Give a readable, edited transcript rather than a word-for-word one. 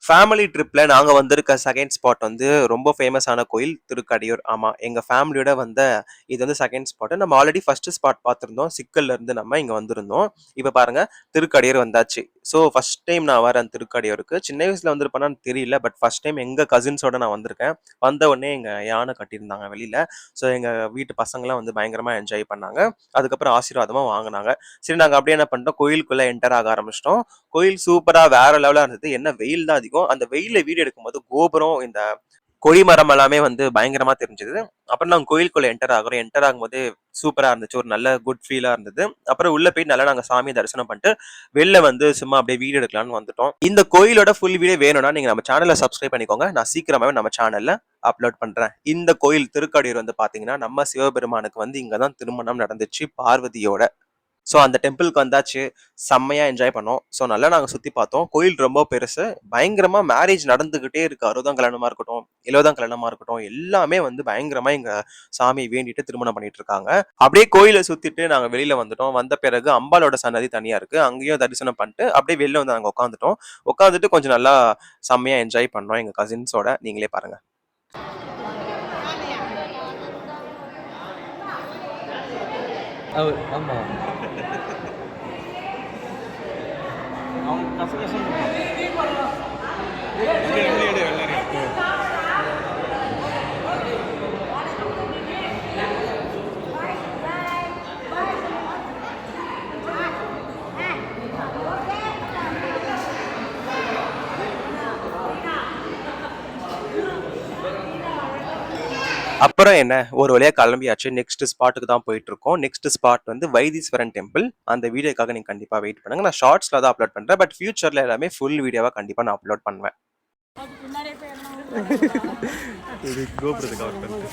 Family ட்ரிப்ல நாங்க வந்திருக்க second spot வந்து ரொம்ப ஃபேமஸான கோயில் திருக்கடையூர். ஆமா, எங்க ஃபேமிலியோட வந்த இது வந்து செகண்ட் ஸ்பாட். நம்ம ஆல்ரெடி ஃபர்ஸ்ட் ஸ்பாட் பார்த்திருந்தோம். சிக்கல்ல இருந்து நம்ம இங்க வந்திருந்தோம். இப்ப பாருங்க திருக்கடையூர் வந்தாச்சு. ஸோ ஃபர்ஸ்ட் டைம் நான் வரேன் திருக்கடையூருக்கு. சின்ன வயசுல வந்திருப்பேனான்னு தெரியல. பட் ஃபர்ஸ்ட் டைம் எங்க கசின்ஸோட நான் வந்திருக்கேன். வந்த உடனே எங்க யானை கட்டியிருந்தாங்க வெளியில. ஸோ எங்க வீட்டு பசங்கலாம் வந்து பயங்கரமா என்ஜாய் பண்ணாங்க. அதுக்கப்புறம் ஆசீர்வாதமா வாங்குனாங்க. சரி நாங்க அப்படியே என்ன பண்ணிட்டோம், கோயிலுக்குள்ள என்டர் ஆக ஆரம்பிச்சிட்டோம். கோயில் சூப்பரா வேற லெவலா இருந்தது. என்ன வெயில் தான் அதிகம். அந்த வெயில்ல வீடியோ எடுக்கும்போது கோபுரம், இந்த கொடிமரம் எல்லாமே வந்து பயங்கரமா தெரிஞ்சது. அப்புறம் நாங்க கோயிலுக்குள்ள என்டர் ஆகுறோம். என்டர் ஆகும்போது சூப்பரா இருந்துச்சு. ஒரு நல்ல குட் ஃபீலா இருந்தது. அப்புறம் உள்ள போய் நல்லா நாங்க சாமி தரிசனம் பண்ணிட்டு வெளில வந்து சும்மா அப்படியே வீடியோ எடுக்கலாம்னு வந்துட்டோம். இந்த கோயிலோட ஃபுல் வீடியோ வேணும்னா நீங்க நம்ம சேனலை சப்ஸ்கிரைப் பண்ணிக்கோங்க. நான் சீக்கிரமாவே நம்ம சேனல்ல அப்லோட் பண்றேன். இந்த கோயில் திருக்கடையூர் வந்து பாத்தீங்கன்னா நம்ம சிவபெருமானுக்கு வந்து இங்கதான் திருமணம் நடந்துச்சு பார்வதியோட. ஸோ அந்த டெம்பிளுக்கு வந்தாச்சு. செம்மையா என்ஜாய் பண்ணோம். ஸோ நல்லா நாங்க சுத்தி பார்த்தோம். கோயில் ரொம்ப பெருசு. பயங்கரமா மேரேஜ் நடந்துகிட்டே இருக்கு. 60ஆம் கல்யாணமா இருக்கட்டும், 70ஆம் கல்யாணமா இருக்கட்டும், எல்லாமே வந்து பயங்கரமா எங்க சாமி வேண்டிட்டு திருமணம் பண்ணிட்டு இருக்காங்க. அப்படியே கோயிலை சுத்திட்டு நாங்க வெளியில வந்துட்டோம். வந்த பிறகு அம்பாளோட சன்னதி தனியா இருக்கு. அங்கேயும் தரிசனம் பண்ணிட்டு அப்படியே வெளில வந்து நாங்க உட்காந்துட்டோம். உட்காந்துட்டு கொஞ்சம் நல்லா செம்மையா என்ஜாய் பண்ணோம் எங்க கசின்ஸோட. நீங்களே பாருங்க. ஆமா அவங்க கசகசம் அப்புறம் என்ன, ஒரு வழியா கிளம்பியாச்சு. நெக்ஸ்ட் ஸ்பாட்டுக்கு தான் போயிட்டு இருக்கோம். நெக்ஸ்ட் ஸ்பாட் வந்து வைத்தீஸ்வரன் டெம்பிள். அந்த வீடியோக்காக நீங்க கண்டிப்பா வெயிட் பண்ணுங்க. நான் ஷார்ட்ஸ்ல தான் அப்லோட் பண்றேன். பட் ஃபியூச்சர்ல எல்லாமே ஃபுல் வீடியோவா கண்டிப்பா நான் அப்லோட் பண்ணுவேன். இது கோபுரத்துக்கு கவர் பண்ணுது.